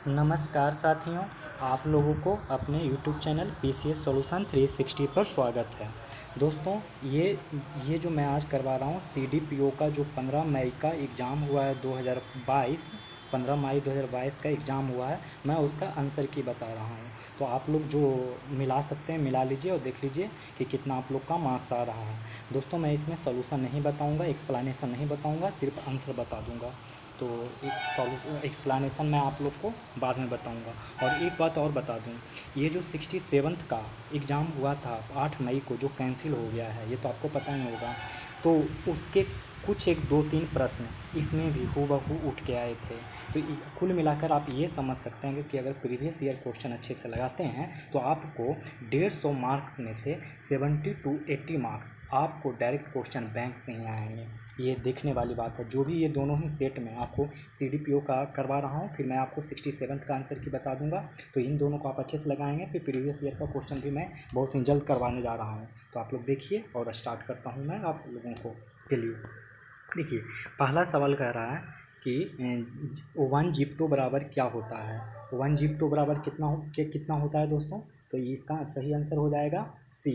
नमस्कार साथियों, आप लोगों को अपने YouTube चैनल PCS सॉल्यूशन 360 पर स्वागत है। दोस्तों, ये जो मैं आज करवा रहा हूँ CDPO का जो 15 मई का एग्ज़ाम हुआ है 2022, 15 मई 2022 का एग्ज़ाम हुआ है, मैं उसका आंसर की बता रहा हूँ। तो आप लोग जो मिला सकते हैं मिला लीजिए और देख लीजिए कि कितना आप लोग का मार्क्स आ रहा है। दोस्तों, मैं इसमें सॉल्यूशन नहीं बताऊँगा, एक्सप्लेनेशन नहीं बताऊँगा, सिर्फ आंसर बता दूँगा। तो इस एक्सप्लेनेशन मैं आप लोग को बाद में बताऊंगा। और एक बात और बता दूं, ये जो 67th का एग्ज़ाम हुआ था 8 मई को, जो कैंसिल हो गया है, ये तो आपको पता ही होगा। तो उसके कुछ एक दो तीन प्रश्न इसमें भी हूबहू उठ के आए थे। तो कुल मिलाकर आप ये समझ सकते हैं कि अगर प्रीवियस ईयर क्वेश्चन अच्छे से लगाते हैं तो आपको 150 मार्क्स में से 70 to 80 मार्क्स आपको डायरेक्ट क्वेश्चन बैंक से ही आएंगे। ये देखने वाली बात है। जो भी ये दोनों ही सेट में आपको CDPO का करवा रहा हूँ, फिर मैं आपको 67th का आंसर की बता दूंगा। तो इन दोनों को आप अच्छे से लगाएंगे, फिर प्रीवियस ईयर का क्वेश्चन भी मैं बहुत ही जल्द करवाने जा रहा हूँ। तो आप लोग देखिए और स्टार्ट करता हूँ मैं आप लोगों को के लिए। देखिए, पहला सवाल कह रहा है कि 1 जिप्टो बराबर क्या होता है। 1 जिप्टो बराबर कितना होता है दोस्तों? तो इसका सही आंसर हो जाएगा C,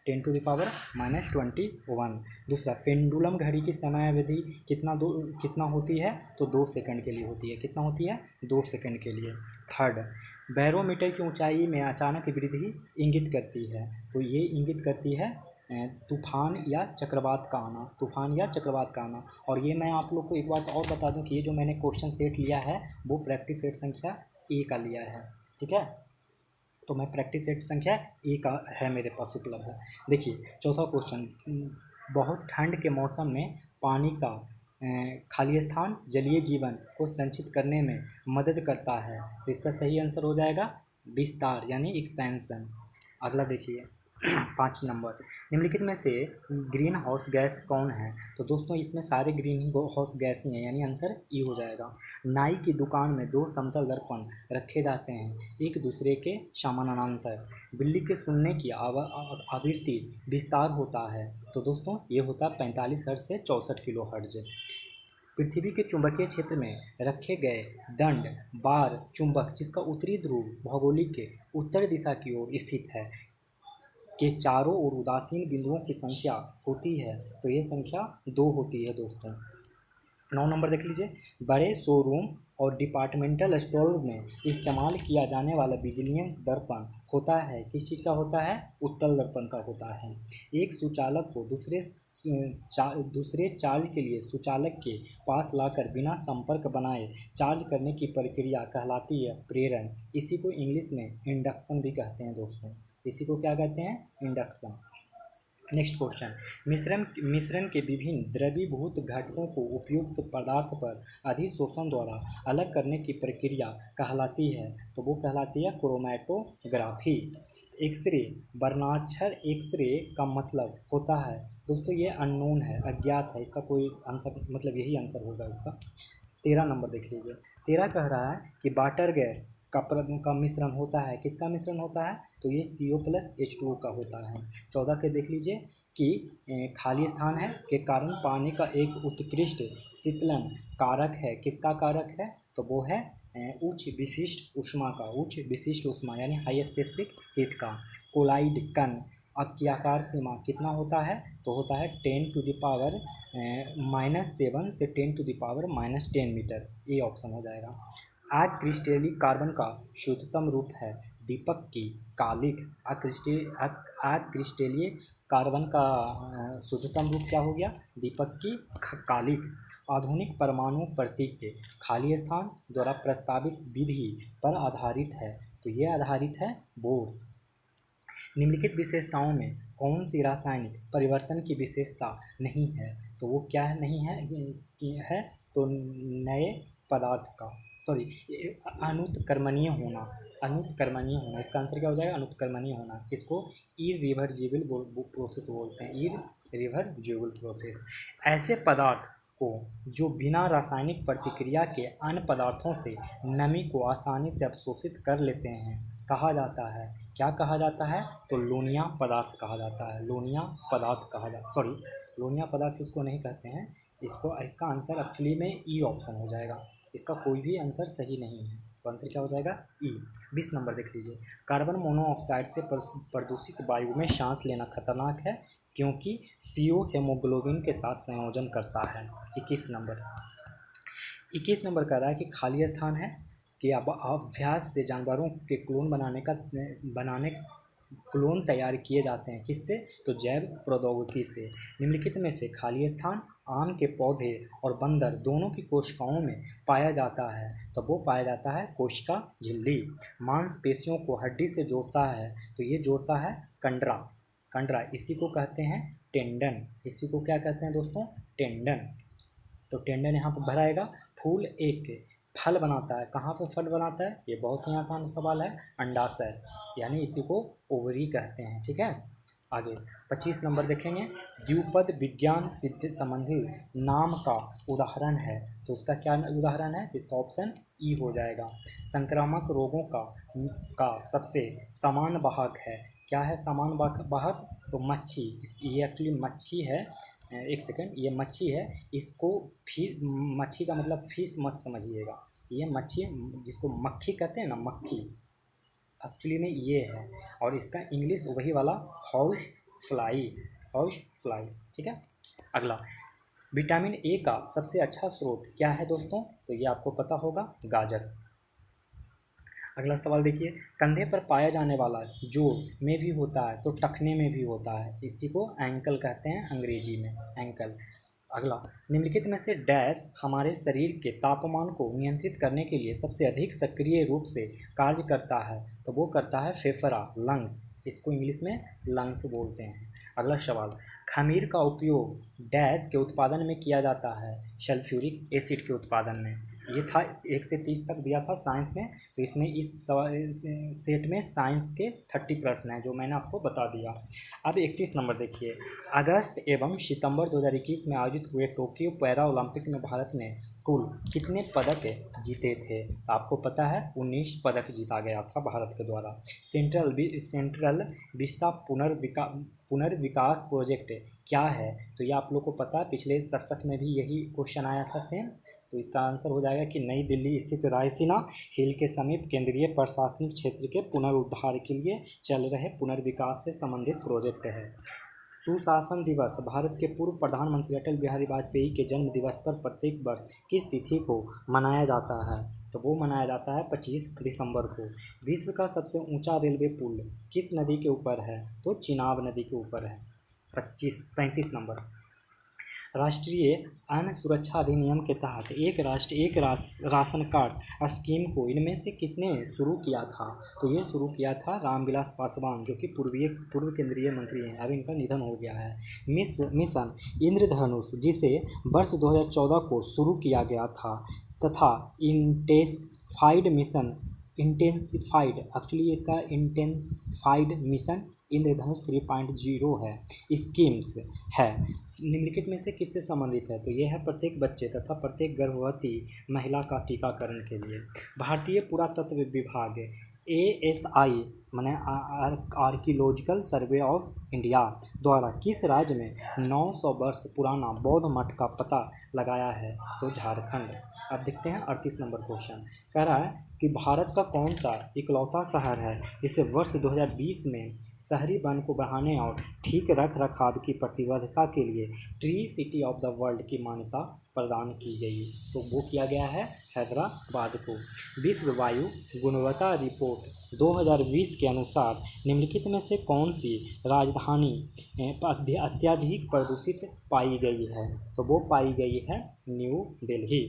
10⁻21। दूसरा, पेंडुलम घड़ी की समयावधि कितना होती है? तो 2 सेकंड के लिए होती है। कितना होती है? 2 सेकंड के लिए। थर्ड, बैरोमीटर की ऊंचाई में अचानक वृद्धि इंगित करती है। तो ये इंगित करती है तूफान या चक्रवात का आना, तूफान या चक्रवात का आना। और ये मैं आप लोग को एक बात और बता दूं कि ये जो मैंने क्वेश्चन सेट लिया है वो प्रैक्टिस सेट संख्या A का लिया है। ठीक है, तो मैं प्रैक्टिस सेट संख्या A का है मेरे पास उपलब्ध है। देखिए, चौथा क्वेश्चन, बहुत ठंड के मौसम में पानी का खाली स्थान जलीय जीवन को संरक्षित करने में मदद करता है। तो इसका सही आंसर हो जाएगा विस्तार यानी एक्सपेंशन। अगला देखिए 5 नंबर, निम्नलिखित में से ग्रीन हाउस गैस कौन है? तो दोस्तों, इसमें सारे ग्रीन हाउस गैस ही हैं, यानी आंसर ई हो जाएगा। नाई की दुकान में 2 समतल दर्पण रखे जाते हैं, एक दूसरे के समानांतर। बिल्ली के सुनने की आवृत्ति विस्तार होता है। तो दोस्तों, ये होता है 45 हर्ट्ज से 64 किलो हर्ट्ज। पृथ्वी के चुंबकीय क्षेत्र में रखे गए दंड बार चुंबक जिसका उत्तरी ध्रुव भौगोलिक उत्तर दिशा की ओर स्थित है के चारों ओर उदासीन बिंदुओं की संख्या होती है। तो ये संख्या 2 होती है दोस्तों। 9 नंबर देख लीजिए, बड़े शोरूम और डिपार्टमेंटल स्टोर में इस्तेमाल किया जाने वाला विजिलेंस दर्पण होता है, किस चीज़ का होता है? उत्तल दर्पण का होता है। एक सुचालक को दूसरे चार्ज के लिए सुचालक के पास लाकर बिना संपर्क बनाए चार्ज करने की प्रक्रिया कहलाती है प्रेरण। इसी को इंग्लिश में इंडक्शन भी कहते हैं दोस्तों। इसी को क्या कहते हैं? इंडक्शन। नेक्स्ट क्वेश्चन, मिश्रण के विभिन्न द्रवीभूत घटकों को उपयुक्त पदार्थ पर अधिशोषण द्वारा अलग करने की प्रक्रिया कहलाती है। तो वो कहलाती है क्रोमैटोग्राफी। एक्सरे, वर्णाक्षर एक्सरे का मतलब होता है दोस्तों, ये अननोन है, अज्ञात है, इसका कोई आंसर मतलब यही आंसर होगा इसका। 13 नंबर देख लीजिए, 13 कह रहा है कि वाटर गैस का मिश्रण होता है, किसका मिश्रण होता है? तो ये CO+H2O का होता है। 14 के देख लीजिए कि खाली स्थान है के कारण पानी का एक उत्कृष्ट शीतलन कारक है, किसका कारक है? तो वो है उच्च विशिष्ट ऊष्मा का, उच्च विशिष्ट ऊष्मा यानी हाई स्पेसिफिक हीट का। कोलाइड कण की आकार सीमा कितना होता है? तो होता है 10⁻⁻7 से 10⁻⁻10 मीटर। ये ऑप्शन हो जाएगा। अक्रिस्टलीय कार्बन का शुद्धतम रूप है दीपक की कालिक। अक्रिस्टलीय कार्बन का शुद्धतम रूप क्या हो गया? दीपक की कालिक। आधुनिक परमाणु प्रतीक के खाली स्थान द्वारा प्रस्तावित विधि पर आधारित है। तो ये आधारित है बोर। निम्नलिखित विशेषताओं में कौन सी रासायनिक परिवर्तन की विशेषता नहीं है? तो वो क्या नहीं है तो नए पदार्थ का अनुत्क्रमणीय होना। अनुत्क्रमणीय होना, इसका आंसर क्या हो जाएगा? अनुत्क्रमणीय होना। इसको इरिवर्सिबल प्रोसेस बोलते हैं, इरिवर्सिबल प्रोसेस। ऐसे पदार्थ को जो बिना रासायनिक प्रतिक्रिया के अन्य पदार्थों से नमी को आसानी से अवशोषित कर लेते हैं कहा जाता है। क्या कहा जाता है? तो लोनिया पदार्थ कहा जाता है। लोनिया पदार्थ कहा जाता लोनिया पदार्थ इसको नहीं कहते हैं। इसका आंसर एक्चुअली में ई ऑप्शन हो जाएगा। इसका कोई भी आंसर सही नहीं है। तो आंसर क्या हो जाएगा ई। 20 नंबर देख लीजिए, कार्बन मोनोऑक्साइड से प्रदूषित वायु में सांस लेना खतरनाक है क्योंकि CO हेमोग्लोबिन के साथ संयोजन करता है। 21 नंबर कह रहा है कि खाली स्थान है कि अब अभ्यास से जानवरों के बनाने क्लोन तैयार किए जाते हैं, किससे? तो जैव प्रौद्योगिकी से। निम्नलिखित में से खाली स्थान आम के पौधे और बंदर दोनों की कोशिकाओं में पाया जाता है, तो वो पाया जाता है कोशिका झिल्ली। मांसपेशियों को हड्डी से जोड़ता है, तो ये जोड़ता है कंडरा, इसी को कहते हैं टेंडन। इसी को क्या कहते हैं दोस्तों? टेंडन। तो टेंडन यहाँ पर भराएगा। फूल एक फल बनाता है, कहाँ पर फल बनाता है? ये बहुत ही आसान सवाल है, अंडाशय, यानी इसी को ओवरी कहते हैं। ठीक है, आगे 25 नंबर देखेंगे, द्विपद विज्ञान सिद्ध संबंधी नाम का उदाहरण है, तो उसका क्या उदाहरण है? इसका ऑप्शन ई हो जाएगा। संक्रामक रोगों का सबसे समान वाहक है, क्या है समान वाहक? तो मच्छी। ये एक्चुअली मच्छी है, एक सेकंड, ये मच्छी है, इसको मच्छी का मतलब फिश मत समझिएगा, ये मच्छी जिसको मक्खी कहते हैं ना, मक्खी एक्चुअली में ये है, और इसका इंग्लिश वही वाला हाउस फ्लाई। ठीक है, अगला विटामिन ए का सबसे अच्छा स्रोत क्या है दोस्तों? तो ये आपको पता होगा, गाजर। अगला सवाल देखिए, कंधे पर पाया जाने वाला जोड़ में भी होता है तो टखने में भी होता है, इसी को एंकल कहते हैं अंग्रेजी में, एंकल। अगला, निम्नलिखित में से डैश हमारे शरीर के तापमान को नियंत्रित करने के लिए सबसे अधिक सक्रिय रूप से कार्य करता है, तो वो करता है फेफड़ा, लंग्स, इसको इंग्लिश में लंग्स बोलते हैं। अगला सवाल, खमीर का उपयोग डैश के उत्पादन में किया जाता है, सल्फ्यूरिक एसिड के उत्पादन में। ये था 1 से 30 तक दिया था साइंस में, तो इसमें इस सेट में साइंस के 30 प्रश्न हैं जो मैंने आपको बता दिया। अब 31 नंबर देखिए, अगस्त एवं सितंबर 2021 में आयोजित हुए टोक्यो पैरा ओलंपिक में भारत ने कुल कितने पदक जीते थे? आपको पता है 19 पदक जीता गया था भारत के द्वारा। सेंट्रल विस्टा पुनर्विकास प्रोजेक्ट क्या है? तो ये आप लोग को पता है, पिछले 67 में भी यही क्वेश्चन आया था सेम, तो इसका आंसर हो जाएगा कि नई दिल्ली स्थित रायसीना हिल के समीप केंद्रीय प्रशासनिक क्षेत्र के पुनरुद्धार के लिए चल रहे पुनर्विकास से संबंधित प्रोजेक्ट है। सुशासन दिवस भारत के पूर्व प्रधानमंत्री अटल बिहारी वाजपेयी के जन्म दिवस पर प्रत्येक वर्ष किस तिथि को मनाया जाता है? तो वो मनाया जाता है 25 दिसंबर को। विश्व का सबसे ऊंचा रेलवे पुल किस नदी के ऊपर है? तो चिनाब नदी के ऊपर है। 35 नंबर, राष्ट्रीय अन्न सुरक्षा अधिनियम के तहत एक राष्ट्र एक राशन कार्ड स्कीम को इनमें से किसने शुरू किया था? तो ये शुरू किया था रामविलास पासवान, जो कि पूर्व केंद्रीय मंत्री हैं, अब इनका निधन हो गया है। मिशन इंद्रधनुष, जिसे वर्ष 2014 को शुरू किया गया था, तथा इंटेंसिफाइड मिशन इंद्रधनुष 3.0 है, स्कीम्स है, निम्नलिखित में से किससे संबंधित है? तो यह है प्रत्येक बच्चे तथा प्रत्येक गर्भवती महिला का टीकाकरण के लिए। भारतीय पुरातत्व विभाग ASI माने आर्कियोलॉजिकल सर्वे ऑफ इंडिया द्वारा किस राज्य में 900 वर्ष पुराना बौद्ध मठ का पता लगाया है? तो झारखंड। अब देखते हैं 38 नंबर क्वेश्चन, कह रहा है कि भारत का कौन सा इकलौता शहर है जिसे वर्ष 2020 में शहरी वन को बढ़ाने और ठीक रख रखाव की प्रतिबद्धता के लिए tree city of the world की मान्यता प्रदान की गई? तो वो किया गया है हैदराबाद को। विश्व वायु गुणवत्ता रिपोर्ट 2020 के अनुसार निम्नलिखित में से कौन सी राजधानी अत्यधिक प्रदूषित पाई गई है? तो वो पाई गई है न्यू दिल्ली।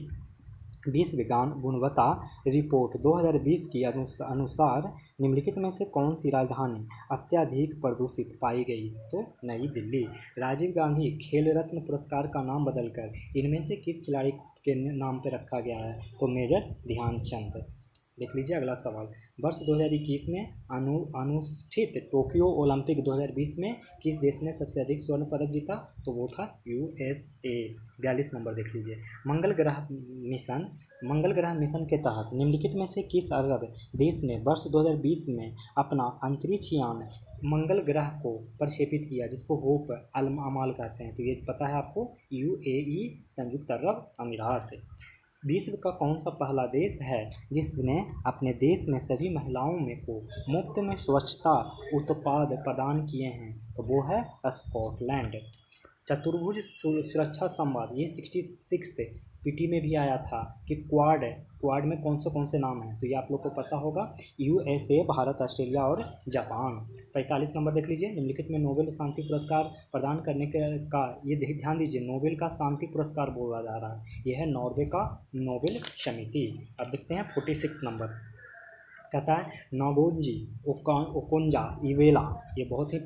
विश्व गुणवत्ता रिपोर्ट 2020 के अनुसार निम्नलिखित में से कौन सी राजधानी अत्यधिक प्रदूषित पाई गई? तो नई दिल्ली। राजीव गांधी खेल रत्न पुरस्कार का नाम बदलकर इनमें से किस खिलाड़ी के नाम पर रखा गया है? तो मेजर ध्यानचंद। देख लीजिए अगला सवाल, वर्ष 2021 में अनुष्ठित टोक्यो ओलंपिक 2020 में किस देश ने सबसे अधिक स्वर्ण पदक जीता? तो वो था USA। 42 नंबर देख लीजिए, मंगल ग्रह मिशन के तहत निम्नलिखित में से किस अरब देश ने वर्ष 2020 में अपना अंतरिक्ष यान मंगल ग्रह को प्रक्षेपित किया, जिसको होप अमाल कहते हैं? तो ये पता है आपको, UAE, संयुक्त अरब अमीरात। विश्व का कौन सा पहला देश है जिसने अपने देश में सभी महिलाओं में को मुफ्त में स्वच्छता उत्पाद प्रदान किए हैं? तो वो है स्कॉटलैंड। चतुर्भुज सुरक्षा संवाद, ये 66 पीटी में भी आया था कि क्वाड है, क्वाड में कौन से नाम हैं? तो ये आप लोग को पता होगा, यूएसए, भारत, ऑस्ट्रेलिया और जापान। 45 नंबर देख लीजिए, निम्नलिखित में नोबेल शांति पुरस्कार प्रदान करने का ये ध्यान दीजिए, नोबेल का शांति पुरस्कार बोला जा रहा है, ये है नॉर्वे का नोबेल समिति। अब देखते हैं 46 नंबर, कहता है नोबुजी ओकोंजा इवेला, ये बहुत ही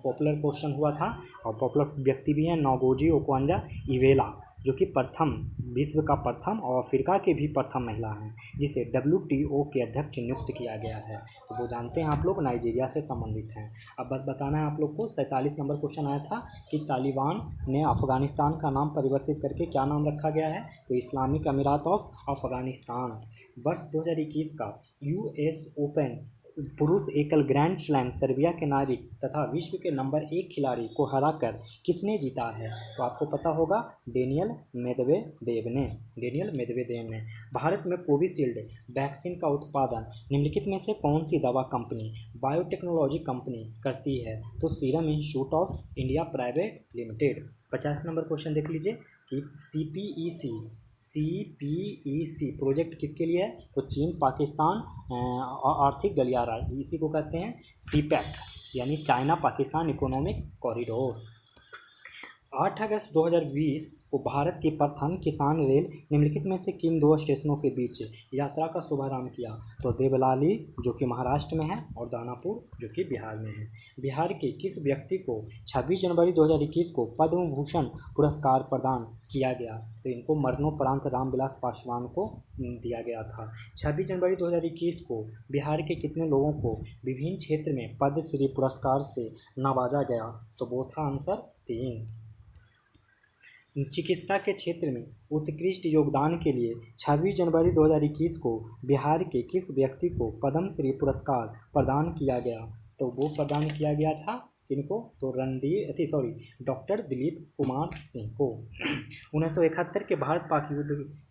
पॉपुलर क्वेश्चन हुआ था और पॉपुलर व्यक्ति भी हैं नोबुजी ओकोंजा इवेला, जो कि प्रथम, विश्व का प्रथम और अफ्रीका के भी प्रथम महिला हैं जिसे WTO के अध्यक्ष नियुक्त किया गया है। तो वो जानते हैं आप लोग, नाइजीरिया से संबंधित हैं। अब बस बताना है आप लोग को, 47 नंबर क्वेश्चन आया था कि तालिबान ने अफ़गानिस्तान का नाम परिवर्तित करके क्या नाम रखा गया है? तो इस्लामिक अमीरात ऑफ अफ़गानिस्तान। वर्ष 2021 का US ओपन पुरुष एकल ग्रैंड स्लैम सर्बिया के नागरिक तथा विश्व के नंबर 1 खिलाड़ी को हराकर किसने जीता है? तो आपको पता होगा, डेनियल मेदवेदेव ने। भारत में कोविशील्ड वैक्सीन का उत्पादन निम्नलिखित में से कौन सी दवा कंपनी, बायोटेक्नोलॉजी कंपनी करती है? तो serum institute of India private limited. 50 number question देख लीजिए कि CPEC प्रोजेक्ट किसके लिए है? तो चीन पाकिस्तान आर्थिक गलियारा, इसी को कहते हैं CPEC, यानी चाइना पाकिस्तान इकोनॉमिक कॉरिडोर। 8 अगस्त 2020 को भारत की प्रथम किसान रेल निम्नलिखित में से किन दो स्टेशनों के बीच यात्रा का शुभारंभ किया? तो देवलाली, जो कि महाराष्ट्र में है, और दानापुर, जो कि बिहार में है। बिहार के किस व्यक्ति को 26 जनवरी 2021 को पद्म भूषण पुरस्कार प्रदान किया गया? तो इनको मरणोपरांत रामविलास पासवान को दिया गया था। 26 जनवरी 2021 को बिहार के कितने लोगों को विभिन्न क्षेत्र में पद्मश्री पुरस्कार से नवाजा गया? तो वो था आंसर 3। चिकित्सा के क्षेत्र में उत्कृष्ट योगदान के लिए 26 जनवरी 2021 को बिहार के किस व्यक्ति को पद्मश्री पुरस्कार प्रदान किया गया? तो वो प्रदान किया गया था किनको? तो डॉक्टर दिलीप कुमार सिंह को। 1971 के भारत पाक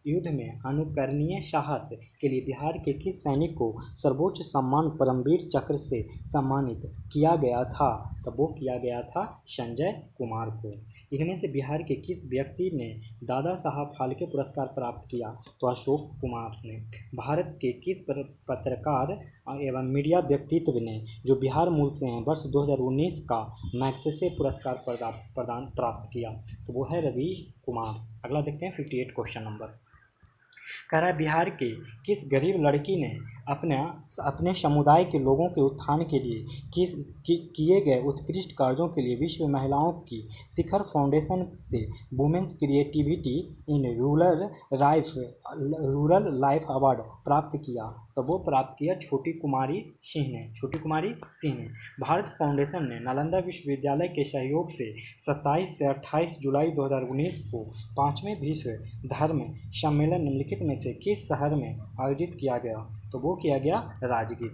युद्ध में अनुकरणीय साहस के लिए बिहार के किस सैनिक को सर्वोच्च सम्मान परमवीर चक्र से सम्मानित किया गया था? तो वो किया गया था संजय कुमार को। इनमें से बिहार के किस व्यक्ति ने दादा साहब फाल्के पुरस्कार प्राप्त किया? तो अशोक कुमार ने। भारत के किस पत्रकार एवं मीडिया व्यक्तित्व ने, जो बिहार मूल से हैं, वर्ष 2019 का मैग्सेसे पुरस्कार प्राप्त किया? तो वो है रवीश कुमार। अगला देखते हैं 58 क्वेश्चन नंबर, कह रहा है बिहार के किस गरीब लड़की ने अपने समुदाय के लोगों के उत्थान के लिए किए गए उत्कृष्ट कार्यों के लिए विश्व महिलाओं की शिखर फाउंडेशन से women's creativity in rural life award प्राप्त किया? तो वो प्राप्त किया छोटी कुमारी सिंह ने। भारत फाउंडेशन ने नालंदा विश्वविद्यालय के सहयोग से 27 से 28 जुलाई 2019 को 5वें विश्व धर्म सम्मेलन निम्नलिखित में से किस शहर में आयोजित किया गया? तो वो किया गया राजगीर।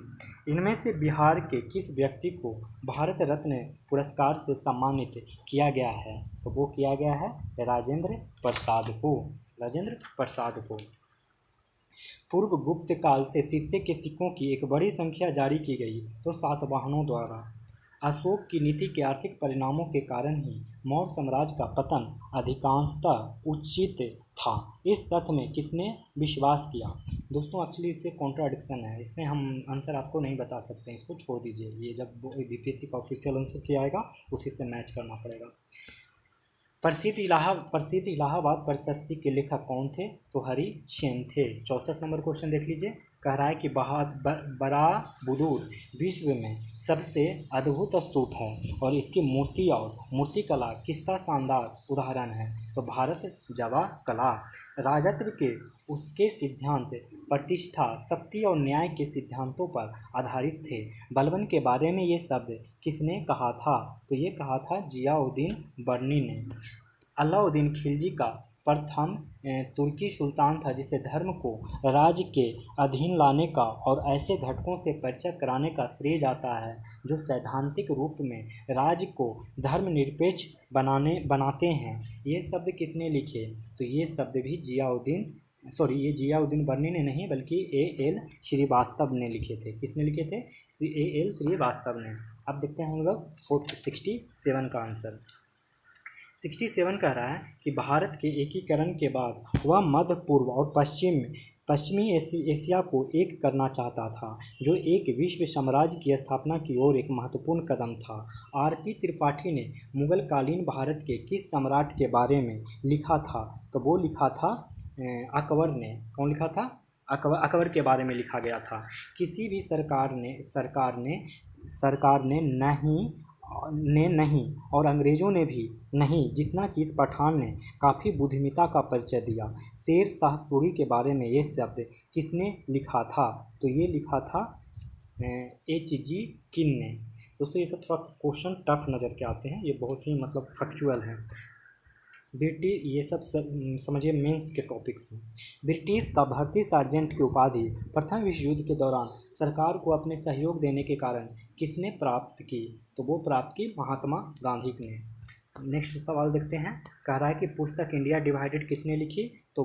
इनमें से बिहार के किस व्यक्ति को भारत रत्न पुरस्कार से सम्मानित किया गया है? तो वो किया गया है राजेंद्र प्रसाद को। पूर्व गुप्त काल से शीशे के सिक्कों की एक बड़ी संख्या जारी की गई, तो सातवाहनों द्वारा। अशोक की नीति के आर्थिक परिणामों के कारण ही मौर्य साम्राज्य का पतन अधिकांशतः उचित था, इस तथ्य में किसने विश्वास किया? दोस्तों एक्चुअली इससे कॉन्ट्राडिक्शन है, इसमें हम आंसर आपको नहीं बता सकते, इसको छोड़ दीजिए, ये जब बीपीएससी का ऑफिशियल आंसर किया आएगा उसी से मैच करना पड़ेगा। प्रसिद्ध इलाहाबाद प्रशस्ति के लेखक कौन थे? तो हरि सेन थे। 64 नंबर क्वेश्चन देख लीजिए, कह रहा है कि बराबुदुर विश्व में सबसे अद्भुत स्तूप है और इसकी मूर्ति और मूर्तिकला किसका शानदार उदाहरण है? तो भारत जवा कला। राजतंत्र के उसके सिद्धांत प्रतिष्ठा, शक्ति और न्याय के सिद्धांतों पर आधारित थे। बलबन के बारे में ये शब्द किसने कहा था? तो ये कहा था जियाउद्दीन बर्नी ने। अलाउद्दीन खिलजी का प्रथम तुर्की सुल्तान था जिसे धर्म को राज्य के अधीन लाने का और ऐसे घटकों से परिचय कराने का श्रेय जाता है जो सैद्धांतिक रूप में राज्य को धर्मनिरपेक्ष बनाते हैं। ये शब्द किसने लिखे? तो ये शब्द भी जियाउद्दीन सॉरी, ये जियाउद्दीन बर्नी ने नहीं बल्कि A.L. श्रीवास्तव ने लिखे थे। किसने लिखे थे? A.L. श्रीवास्तव ने। अब देखते हैं हम लोग 67 का आंसर। 67 कह रहा है कि भारत के एकीकरण के बाद वह मध्य पूर्व और पश्चिमी एशिया को एक करना चाहता था, जो एक विश्व साम्राज्य की स्थापना की ओर एक महत्वपूर्ण कदम था। R.P. त्रिपाठी ने मुगलकालीन भारत के किस सम्राट के बारे में लिखा था? तो वो लिखा था अकबर ने। कौन लिखा था? अकबर के बारे में लिखा गया था। किसी भी सरकार ने नहीं और अंग्रेज़ों ने भी नहीं, जितना कि इस पठान ने काफ़ी बुद्धिमत्ता का परिचय दिया। शेर शाह सूरी के बारे में ये शब्द किसने लिखा था? तो ये लिखा था H.G. किन ने। दोस्तों ये सब थोड़ा क्वेश्चन टफ नज़र के आते हैं, ये बहुत ही मतलब फैक्चुअल है। ये सब समझिए मेंस के टॉपिक्स हैं। ब्रिटिश का भारतीय सार्जेंट की उपाधि प्रथम विश्व युद्ध के दौरान सरकार को अपने सहयोग देने के कारण किसने प्राप्त की? तो वो प्राप्त की महात्मा गांधी ने। नेक्स्ट सवाल देखते हैं। कह रहा है कि पुस्तक इंडिया डिवाइडेड किसने लिखी? तो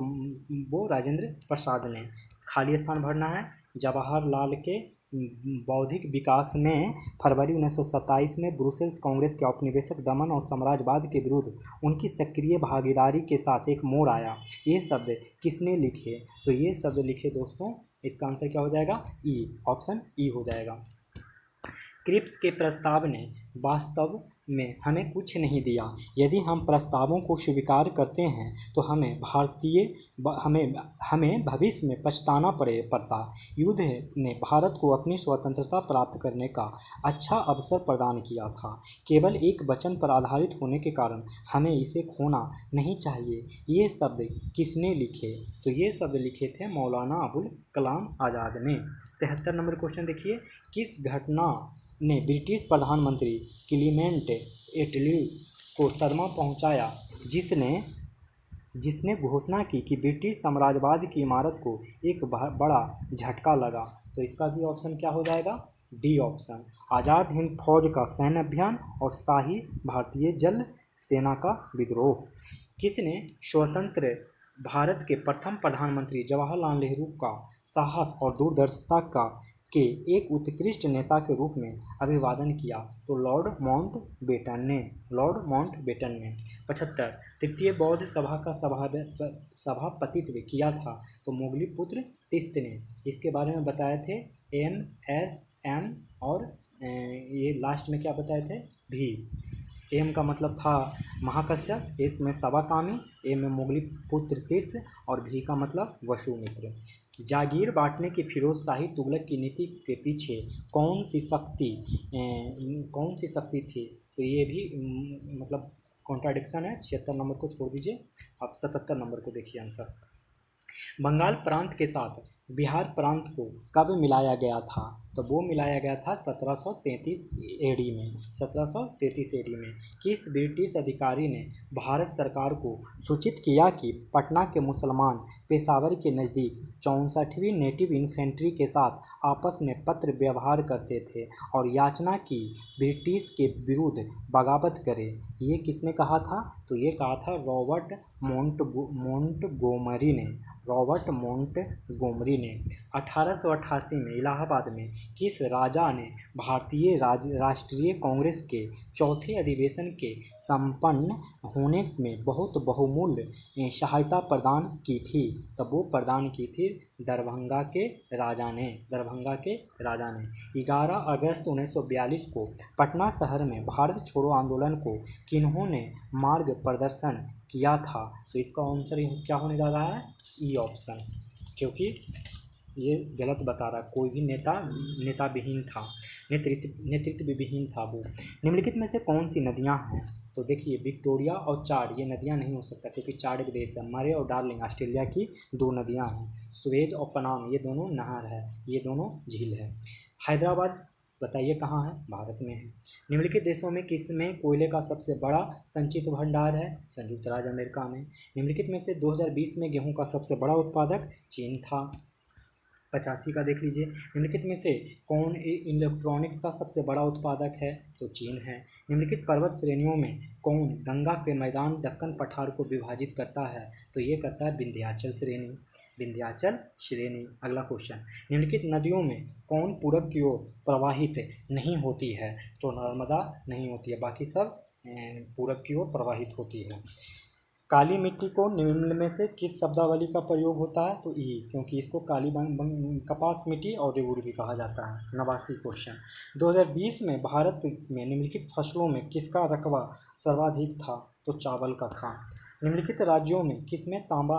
वो राजेंद्र प्रसाद ने। खाली स्थान भरना है। जवाहरलाल के बौद्धिक विकास में फरवरी 1927 में ब्रुसेल्स कांग्रेस के औपनिवेशिक दमन और साम्राज्यवाद के विरुद्ध उनकी सक्रिय भागीदारी के साथ एक मोड़ आया। ये शब्द किसने लिखे? तो ये शब्द लिखे दोस्तों, इसका आंसर क्या हो जाएगा? ई। ऑप्शन ई हो जाएगा। क्रिप्स के प्रस्ताव ने वास्तव में हमें कुछ नहीं दिया। यदि हम प्रस्तावों को स्वीकार करते हैं तो हमें भविष्य में पछताना पड़ता। युद्ध ने भारत को अपनी स्वतंत्रता प्राप्त करने का अच्छा अवसर प्रदान किया था। केवल एक वचन पर आधारित होने के कारण हमें इसे खोना नहीं चाहिए। ये शब्द किसने लिखे? तो ये शब्द लिखे थे मौलाना अबुल कलाम आज़ाद ने। 73 नंबर क्वेश्चन देखिए। किस घटना ने ब्रिटिश प्रधानमंत्री क्लीमेंट एटली को सदमा पहुंचाया, जिसने घोषणा की कि ब्रिटिश साम्राज्यवाद की इमारत को एक बड़ा झटका लगा? तो इसका भी ऑप्शन क्या हो जाएगा? D option. आज़ाद हिंद फौज का सैन्य अभियान और शाही भारतीय जल सेना का विद्रोह। किसने स्वतंत्र भारत के प्रथम प्रधानमंत्री जवाहरलाल नेहरू का साहस और दूरदर्शिता के एक उत्कृष्ट नेता के रूप में अभिवादन किया? तो लॉर्ड माउंटबेटन ने। 75 तृतीय बौद्ध सभा का सभापतित्व किया था? तो मोगलीपुत्र तीस्त ने। इसके बारे में बताए थे MSN और ये लास्ट में क्या बताए थे? भी। एम का मतलब था महाकश्यप, एस में सवाकामी, ए में मोगलीपुत्र तीस्त और भी का मतलब वसुमित्र। जागीर बांटने की फिरोज शाही तुगलक की नीति के पीछे कौन सी शक्ति थी? तो ये भी मतलब कॉन्ट्राडिक्शन है। 76 नंबर को छोड़ दीजिए, आप 77 नंबर को देखिए आंसर। बंगाल प्रांत के साथ बिहार प्रांत को कब मिलाया गया था? तो वो मिलाया गया था 1733 AD में। 1733 AD में। किस ब्रिटिश अधिकारी ने भारत सरकार को सूचित किया कि पटना के मुसलमान पेशावर के नज़दीक 64वीं नेटिव इन्फेंट्री के साथ आपस में पत्र व्यवहार करते थे और याचना की ब्रिटिश के विरुद्ध बगावत करे? ये किसने कहा था? तो ये कहा था रॉबर्ट मोंटगोमरी ने। 1888 में इलाहाबाद में किस राजा ने भारतीय राष्ट्रीय कांग्रेस के चौथे अधिवेशन के संपन्न होने में बहुत बहुमूल्य सहायता प्रदान की थी? तब वो प्रदान की थी दरभंगा के राजा ने। 11 अगस्त 1942 को पटना शहर में भारत छोड़ो आंदोलन को किन्होंने मार्ग प्रदर्शन किया था? तो इसका आंसर क्या होने जा रहा है? ई ऑप्शन, क्योंकि ये गलत बता रहा है। कोई भी नेतृत्व विहीन था वो। निम्नलिखित में से कौन सी नदियां हैं? तो देखिए विक्टोरिया और चाड ये नदियां नहीं हो सकता, क्योंकि चाड एक देश है। मरे और डार्लिंग ऑस्ट्रेलिया की 2 नदियां हैं। सुएज और पनाम ये दोनों नहर है, ये दोनों झील है। हैदराबाद बताइए कहाँ है? भारत में है। निम्नलिखित देशों में किसमें कोयले का सबसे बड़ा संचित भंडार है? संयुक्त राज्य अमेरिका में। निम्नलिखित में से 2020 में गेहूं का सबसे बड़ा उत्पादक चीन था। 85 का देख लीजिए। निम्नलिखित में से कौन इलेक्ट्रॉनिक्स का सबसे बड़ा उत्पादक है? तो चीन है। निम्नलिखित पर्वत श्रेणियों में कौन गंगा के मैदान दक्कन पठार को विभाजित करता है? तो ये करता है विंध्याचल श्रेणी। विंध्याचल श्रेणी। अगला क्वेश्चन, निम्नलिखित नदियों में कौन पूरब की ओर प्रवाहित नहीं होती है? तो नर्मदा नहीं होती है, बाकी सब पूरब की ओर प्रवाहित होती है। काली मिट्टी को निम्न में से किस शब्दावली का प्रयोग होता है? तो ई, क्योंकि इसको काली कपास मिट्टी और रेगुर भी कहा जाता है। 89 क्वेश्चन, 2020 में भारत में निम्नलिखित फसलों में किसका रकबा सर्वाधिक था? तो चावल का था। निम्नलिखित राज्यों में किसमें तांबा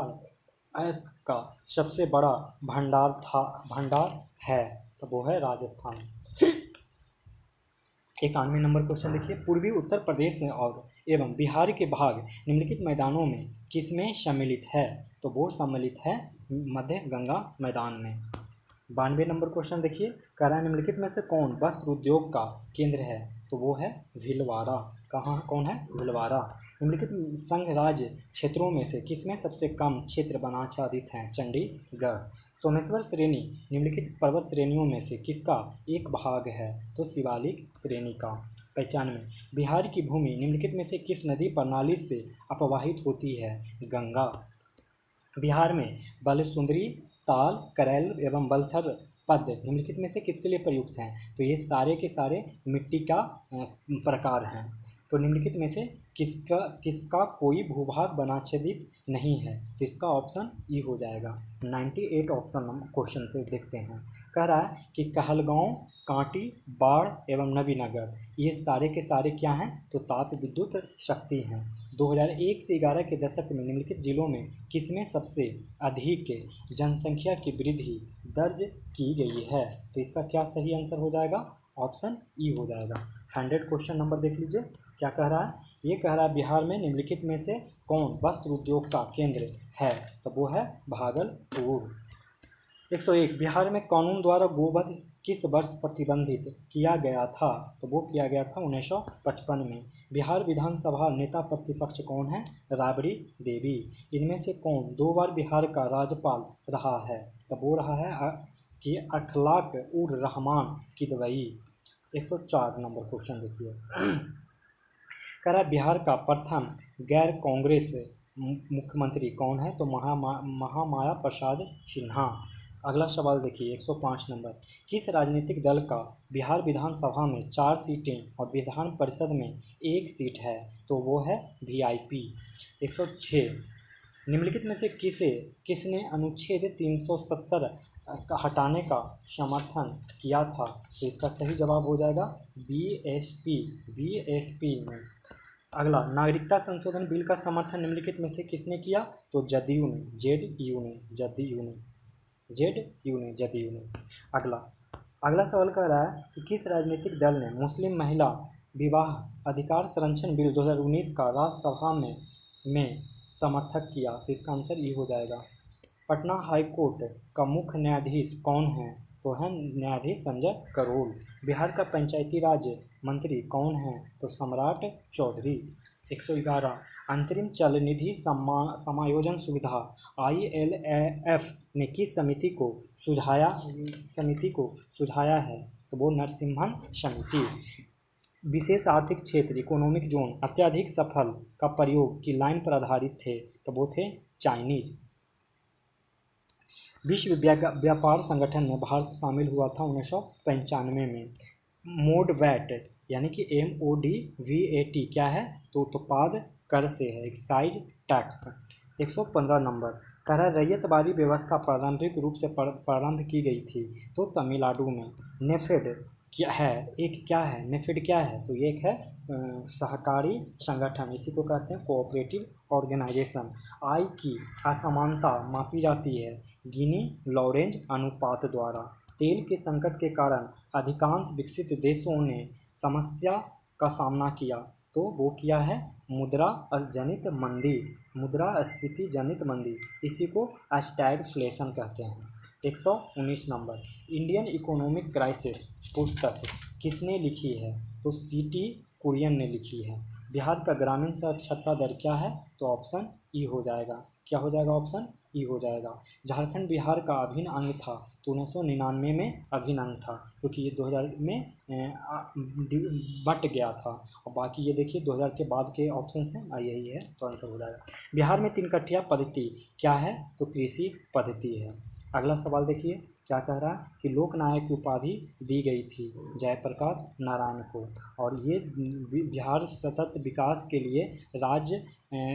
अयस्क का सबसे बड़ा भंडार है? तो वो है राजस्थान। 91 नंबर क्वेश्चन देखिए, पूर्वी उत्तर प्रदेश और एवं बिहार के भाग निम्नलिखित मैदानों में किसमें सम्मिलित है? तो वो सम्मिलित है मध्य गंगा मैदान में। 92 नंबर क्वेश्चन देखिए, कह रहा है निम्नलिखित में से कौन वस्त्र उद्योग का केंद्र है? तो वो है भीलवाड़ा। कहाँ कौन है? भीलवाड़ा। निम्नलिखित संघ राज्य क्षेत्रों में से किसमें सबसे कम क्षेत्र वनाच्छादित हैं? चंडीगढ़। सोमेश्वर श्रेणी निम्नलिखित पर्वत श्रेणियों में से किसका एक भाग है? तो शिवालिक श्रेणी का। 95, बिहार की भूमि निम्नलिखित में से किस नदी प्रणाली से अपवाहित होती है? गंगा। बिहार में बलसुंदरी, ताल, करैल एवं बलथर पद निम्नलिखित में से किसके लिए प्रयुक्त हैं? तो ये सारे के सारे मिट्टी का प्रकार हैं। तो निम्नलिखित में से किसका कोई भूभाग वनाच्छादित नहीं है? तो इसका ऑप्शन ई हो जाएगा। 98 ऑप्शन क्वेश्चन से देखते हैं। कह रहा है कि कहलगांव, कांटी, बाढ़ एवं नबीनगर ये सारे के सारे क्या हैं? तो ताप विद्युत शक्ति हैं। 2001 से 11 के दशक में निम्नलिखित जिलों में किसमें सबसे अधिक जनसंख्या की वृद्धि दर्ज की गई है? तो इसका क्या सही आंसर हो जाएगा? ऑप्शन ई हो जाएगा। 100 क्वेश्चन नंबर देख लीजिए, क्या कह रहा है? ये कह रहा है बिहार में निम्नलिखित में से कौन वस्त्र उद्योग का केंद्र है? तो वो है भागलपुर। 101, बिहार में कानून द्वारा गोवध किस वर्ष प्रतिबंधित किया गया था? तो वो किया गया था 1955 में। बिहार विधानसभा नेता प्रतिपक्ष कौन है? राबड़ी देवी। इनमें से कौन 2 बार बिहार का राज्यपाल रहा है? तो वो रहा है कि अखलाक उर रहमान किदवई। 104 नंबर क्वेश्चन देखिए, कह रहा है बिहार का प्रथम गैर कांग्रेस मुख्यमंत्री कौन है? तो महामाया प्रसाद सिन्हा। अगला सवाल देखिए, 105 नंबर, किस राजनीतिक दल का बिहार विधानसभा में 4 सीटें और विधान परिषद में 1 सीट है? तो वो है वीआईपी। 106, निम्नलिखित में से किसने अनुच्छेद 370 का हटाने का समर्थन किया था? तो इसका सही जवाब हो जाएगा बीएसपी में। अगला, नागरिकता संशोधन बिल का समर्थन निम्नलिखित में से किसने किया? तो जदयू ने। अगला सवाल कह रहा है कि किस राजनीतिक दल ने मुस्लिम महिला विवाह अधिकार संरक्षण बिल 2019 का राज्यसभा में समर्थन किया? तो इसका आंसर ये हो जाएगा। पटना हाई कोर्ट का मुख्य न्यायाधीश कौन है? तो है न्यायाधीश संजय करोल। बिहार का पंचायती राज मंत्री कौन है? तो सम्राट चौधरी। 111, अंतरिम चल निधि समायोजन सुविधा ILAF ने किस समिति को सुझाया है? तो वो नरसिम्हन समिति। विशेष आर्थिक क्षेत्र इकोनॉमिक जोन अत्यधिक सफल का प्रयोग की लाइन पर आधारित थे? तो वो थे चाइनीज। विश्व व्यापार संगठन में भारत शामिल हुआ था 1995 में। मोडवैट यानी कि MODVAT क्या है? तो उत्पाद कर से है, एक्साइज टैक्स। 115 नंबर, कह रहा है रैयतवाड़ी व्यवस्था प्रारंभिक रूप से प्रारंभ की गई थी? तो तमिलनाडु में। नेफेड क्या है? नेफेड क्या है? तो ये एक है सहकारी संगठन, इसी को कहते हैं कोऑपरेटिव ऑर्गेनाइजेशन। आय की असमानता मापी जाती है गिनी लॉरेंज अनुपात द्वारा। तेल के संकट के कारण अधिकांश विकसित देशों ने समस्या का सामना किया? तो वो किया है मुद्रास्फीति जनित मंदी, इसी को स्टैगफ्लेशन कहते हैं। 119 नंबर, इंडियन इकोनॉमिक क्राइसिस पुस्तक किसने लिखी है? तो CT कुरियन ने लिखी है। बिहार का ग्रामीण साक्षरता दर क्या है? तो ऑप्शन ई हो जाएगा। क्या हो जाएगा ऑप्शन ई हो जाएगा। झारखंड बिहार का अभिन्न अंग था तो 1999 में अभिन्न अंग था, क्योंकि ये 2000 में बट गया था। और बाकी ये देखिए 2000 के बाद के ऑप्शन हैं, यही है तो आंसर हो जाएगा। बिहार में 3 कट्ठिया पद्धति क्या है? तो कृषि पद्धति है। अगला सवाल देखिए क्या कह रहा है कि लोकनायक की उपाधि दी गई थी जयप्रकाश नारायण को, और ये बिहार सतत विकास के लिए राज्य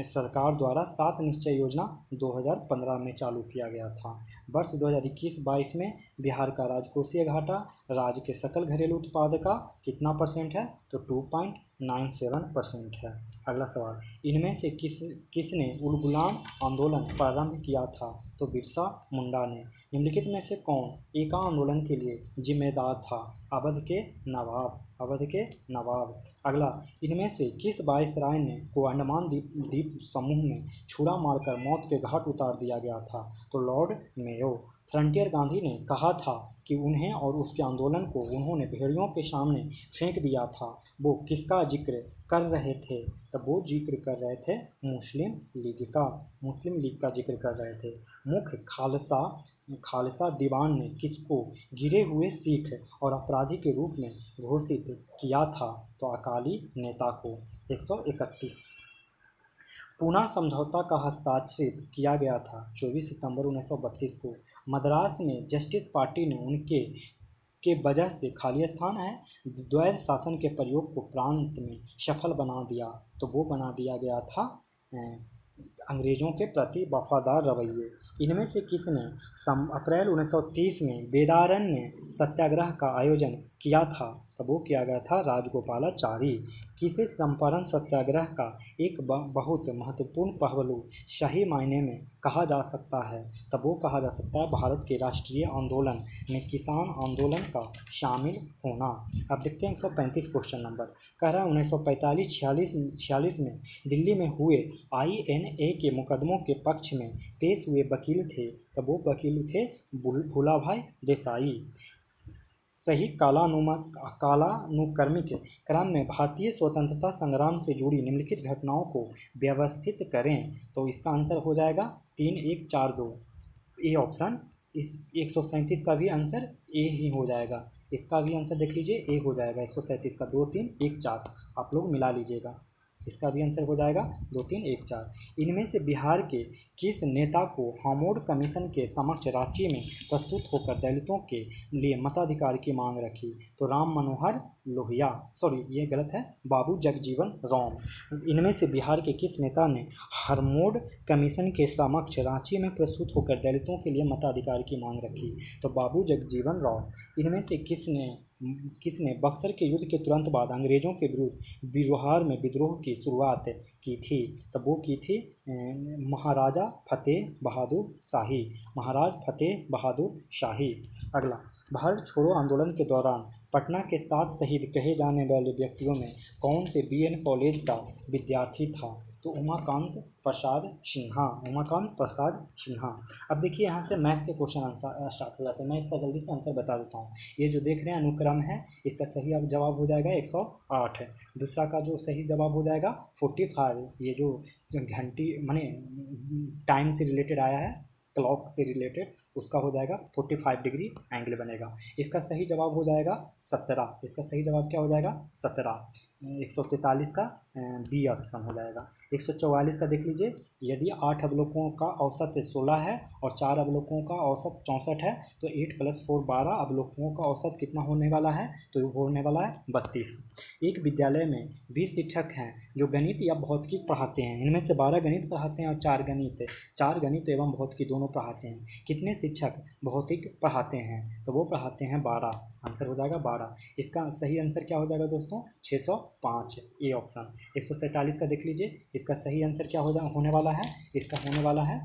सरकार द्वारा 7 निश्चय योजना 2015 में चालू किया गया था। वर्ष 2021-22 में बिहार का राजकोषीय घाटा राज्य के सकल घरेलू उत्पाद का कितना % है? तो 2.97% है। अगला सवाल, इनमें से किसने उलगुलान आंदोलन प्रारंभ किया था? तो बिरसा मुंडा ने। निम्नलिखित में से कौन एका आंदोलन के लिए जिम्मेदार था? अवध के नवाब। अवध के नवाब। अगला, इनमें से किस वायसराय ने को अंडमान द्वीप समूह में छुरा मारकर मौत के घाट उतार दिया गया था? तो लॉर्ड मेयो। फ्रंटियर गांधी ने कहा था कि उन्हें और उसके आंदोलन को उन्होंने भेड़ियों के सामने फेंक दिया था। वो किसका जिक्र कर रहे थे? तब वो जिक्र कर रहे थे मुस्लिम लीग का। मुस्लिम लीग का जिक्र कर रहे थे। मुख्य खालसा दीवान ने किसको गिरे हुए सिख और अपराधी के रूप में घोषित किया था? तो अकाली नेता को। 131, पूना समझौता का हस्ताक्षर किया गया था 24 सितंबर 1932 को। मद्रास में जस्टिस पार्टी ने उनके के वजह से खाली स्थान है द्वैध शासन के प्रयोग को प्रांत में सफल बना दिया। तो वो बना दिया गया था अंग्रेज़ों के प्रति वफादार रवैये। इनमें से किसने अप्रैल 1930 में वेदारण्य सत्याग्रह का आयोजन किया था? तब वो किया गया था राजगोपालाचारी। किसे चंपारण सत्याग्रह का एक बहुत महत्वपूर्ण पहलू सही मायने में कहा जा सकता है? तब वो कहा जा सकता है भारत के राष्ट्रीय आंदोलन में किसान आंदोलन का शामिल होना। अब देखते हैं 135 क्वेश्चन नंबर। कह रहा है 1945-46 में दिल्ली में हुए INA के मुकदमों के पक्ष में पेश हुए वकील थे। तब वो वकील थे भूलाभाई देसाई। सही कालानुक्रमिक क्रम में भारतीय स्वतंत्रता संग्राम से जुड़ी निम्नलिखित घटनाओं को व्यवस्थित करें। तो इसका आंसर हो जाएगा 3, 1, 4, 2 ए ऑप्शन। इस 137 का भी आंसर ए ही हो जाएगा। इसका भी आंसर देख लीजिए ए हो जाएगा 137 का। 2, 3, 1, 4 आप लोग मिला लीजिएगा। इसका भी आंसर हो जाएगा 2, 3, 1, 4। इनमें से बिहार के किस नेता को हामोड कमीशन के समक्ष रांची में प्रस्तुत होकर दलितों के लिए मताधिकार की मांग रखी? तो राम मनोहर लोहिया, सॉरी ये गलत है, बाबू जगजीवन राम। इनमें से बिहार के किस नेता ने हामोड कमीशन के समक्ष रांची में प्रस्तुत होकर दलितों के लिए मताधिकार की मांग रखी? तो बाबू जगजीवन राम। इनमें से किसने बक्सर के युद्ध के तुरंत बाद अंग्रेज़ों के विरुद्ध बिहार में विद्रोह की शुरुआत की थी? तब वो की थी महाराजा फतेह बहादुर शाही। महाराज फतेह बहादुर शाही। अगला, भारत छोड़ो आंदोलन के दौरान पटना के 7 शहीद कहे जाने वाले व्यक्तियों में कौन से BN कॉलेज का विद्यार्थी था? तो उमाकांत प्रसाद सिन्हा। उमाकांत प्रसाद सिन्हा। अब देखिए यहाँ से मैथ के क्वेश्चन आंसर स्टार्ट हो जाते हैं। मैं इसका जल्दी से आंसर बता देता हूँ। ये जो देख रहे हैं अनुक्रम है, इसका सही अब जवाब हो जाएगा 108 है। दूसरा का जो सही जवाब हो जाएगा 45। ये जो घंटी माने टाइम से रिलेटेड आया है, क्लॉक से रिलेटेड, उसका हो जाएगा 45 डिग्री एंगल बनेगा। इसका सही जवाब हो जाएगा 17। इसका सही जवाब क्या हो जाएगा 17। 143 का बी ऑप्शन हो जाएगा। 144 का देख लीजिए, यदि 8 अवलोकों का औसत 16 है और 4 अवलोकों का औसत 64 है तो 8 + 4 12 अवलोकों का औसत कितना होने वाला है? तो वो होने वाला है 32। एक विद्यालय में 20 शिक्षक हैं जो गणित या भौतिकी पढ़ाते हैं। इनमें से 12 गणित पढ़ाते हैं और 4 गणित एवं भौतिकी दोनों पढ़ाते हैं। कितने शिक्षक भौतिक पढ़ाते हैं? तो वो पढ़ाते हैं 12। आंसर हो जाएगा 12। इसका सही आंसर क्या हो जाएगा दोस्तों? 605 ए ऑप्शन। 147 का देख लीजिए, इसका सही आंसर क्या होने वाला है? इसका होने वाला है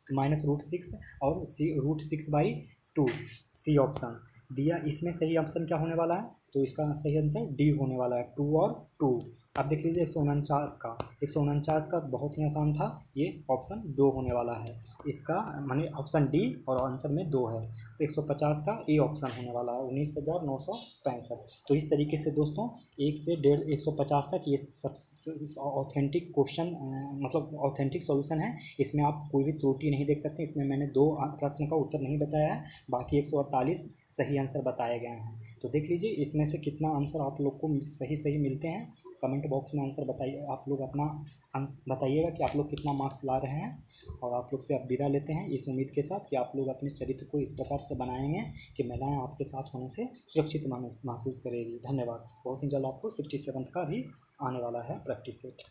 -√6 और √6/2 सी ऑप्शन दिया। इसमें सही ऑप्शन क्या होने वाला है? तो इसका सही आंसर डी होने वाला है, 2 और 2। आप देख लीजिए 149 का बहुत ही आसान था, ये ऑप्शन 2 होने वाला है इसका, माने ऑप्शन डी और आंसर में 2 है। तो 150 का ए ऑप्शन होने वाला है 19,965। तो इस तरीके से दोस्तों 1 से 150 तक ये सब ऑथेंटिक क्वेश्चन मतलब ऑथेंटिक सॉल्यूशन है। इसमें आप कोई भी त्रुटि नहीं देख सकते। इसमें मैंने 2 प्रश्न का उत्तर नहीं बताया है, बाकी 148 सही आंसर बताए गए हैं। तो देख लीजिए इसमें से कितना आंसर आप लोग को सही सही मिलते हैं। कमेंट बॉक्स में आंसर बताइए, आप लोग अपना बताइएगा कि आप लोग कितना मार्क्स ला रहे हैं। और आप लोग से अब विदा लेते हैं इस उम्मीद के साथ कि आप लोग अपने चरित्र को इस प्रकार से बनाएंगे कि महिलाएं आपके साथ होने से सुरक्षित महसूस करेगी। धन्यवाद। बहुत ही जल्द आपको 67 का भी आने वाला है प्रैक्टिस सेट।